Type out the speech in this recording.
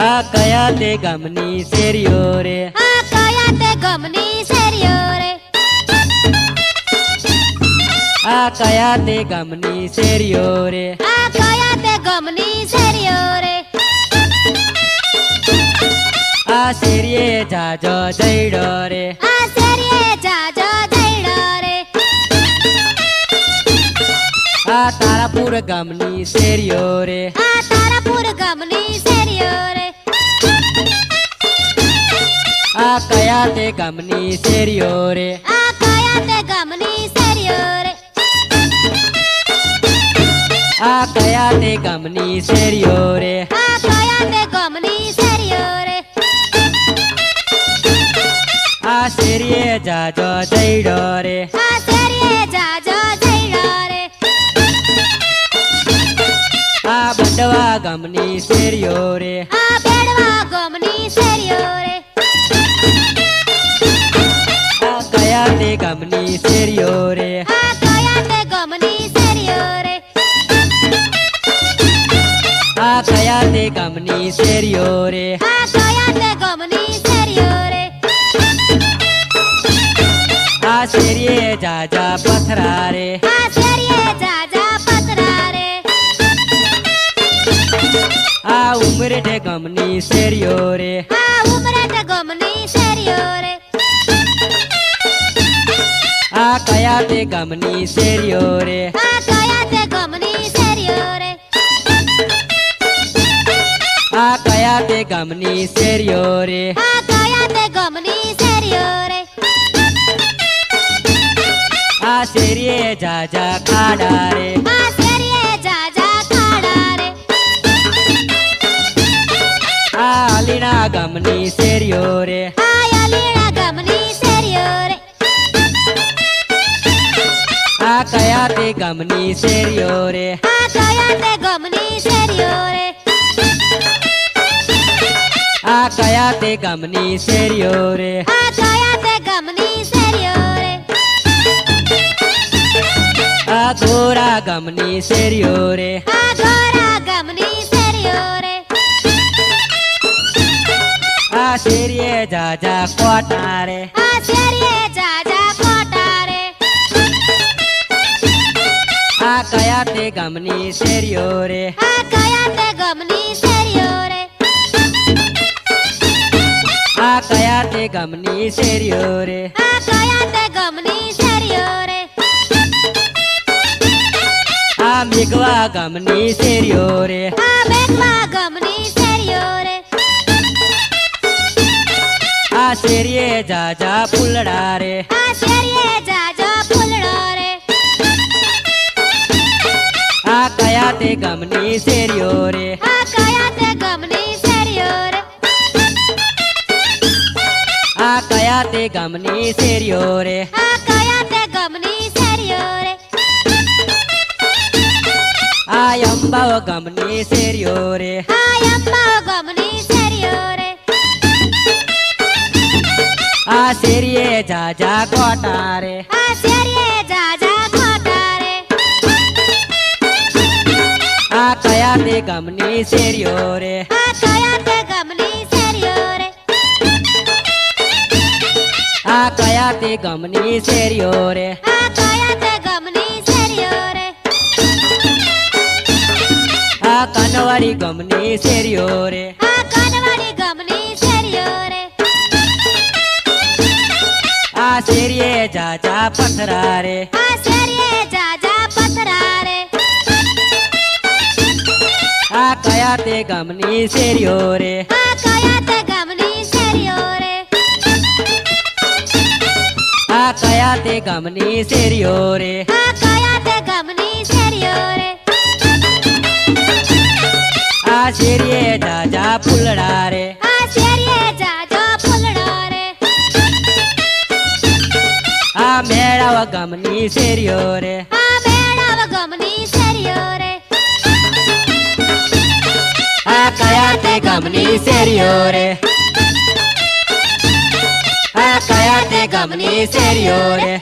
આ કયા તે ગામની શેરીઓ રે, આ કયા તે ગામની શેરીઓ રે, આ કયા તે ગામની શેરીઓ રે, આ કયા તે ગામની શેરીઓ રે, આ શેરીએ જાજો જઈડો રે, આ શેરીએ જાજો જઈડો રે, આ તારાપુર ગામની શેરીઓ રે, આ તારાપુર ગામની શેરીઓ રે, આ કયા તે ગામની શેરીઓ રે, આ કયા તે ગામની શેરીઓ રે, આ કયા તે ગામની શેરીઓ રે, આ કયા તે ગામની શેરીઓ રે, આ શેરીએ જાજો જઈડો રે, આ શેરીએ જાજો જઈડો રે, આ બંડવા ગામની શેરીઓ રે, આ બેડવા ગામની શેરીઓ રે, આ કયા તે ગામની શેરીઓ રે, આ કયા તે ગામની શેરીઓ રે, આ કયા તે ગામની શેરીઓ રે, આ કયા તે ગામની શેરીઓ રે, આ શેરીએ જાજા પથરા રે, આ શેરીએ જાજા પતરા રે, આ ઉમરેઠે ગામની શેરીઓ રે, આ ઉમરેઠ ગામની શેરીઓ રે, આ કયા તે ગામની શેરીઓ રે, આ કયા તે ગામની શેરીઓ રે, આ કયા તે ગામની શેરીઓ રે, આ કયા તે ગામની શેરીઓ રે, આ શેરીએ જાજા ખાડા રે, આ શેરીએ જાજા ખાડા રે, આ અલીણા ગામની શેરીઓ રે, આ અલીણા ગામની શેરીઓ રે, આ કયા તે ગામની શેરીઓ રે, આ કયા તે ગામની શેરીઓ રે, આ કયા તે ગામની શેરીઓ રે, આ કયા તે ગામની શેરીઓ રે, આ ગોરા ગામની શેરીઓ રે, આ ગોરા ગામની શેરીઓ રે, આ શેરીએ જાજા કોટા રે, આ શેરીએ જાજા કોટા રે, આ કયા તે ગામની શેરીઓ રે, આ કયા તે ગામની શેરીઓ રે, આ કયા તે ગામની શેરીઓ રે, આ કયા તે ગામની શેરીઓ રે, આ મેઘવા ગામની શેરીઓ રે, આ મેઘવા ગામની શેરીઓ રે, આ શેરીએ જાજા ફૂલડા રે, આ શેરીએ જાજો ફૂલડો રે, આ કયા તે ગામની શેરીઓ રે, આ કયા તે ગામની શેરીઓ રે, આ કયા તે ગામની શેરીઓ રે, આ કયા તે ગામની શેરીઓ રે, આ અંબાવ ગામની શેરીઓ રે, આ અંબાવ ગામની શેરીઓ રે, આ શેરીએ જાજા કોટા રે, આ શેરીએ જાજા ખોટા રે, આ કયા તે ગામની શેરીઓ રે, આ કયા તે ગામની શેરીઓ રે, આ કયા તે ગામની શેરીઓ રે, આ કયા તે ગામની શેરીઓ રે, આ કનવાડી ગામની શેરીઓ રે, આ કનવાડી ગામની શેરીઓ રે, આ શેરીએ જાજા પથરા રે, આ શેરીએ જાજા પથરા રે, આ કયા તે ગામની શેરીઓ રે, આ કયા તે ગામની શેરીઓ રે, આ કયા તે ગામની શેરીઓ રે, આ કયા તે ગામની શેરીઓ રે, આ શેરીએ જાજા ફૂલડા રે, આ શેરીએ જાજો ફૂલડો રે, આ મેળાવ ગામની શેરીઓ રે, આ મેળાવ ગામની શેરીઓ રે, આ કયા તે ગામની શેરીઓ રે, આ કયા તે ગામની શેરીઓ રે,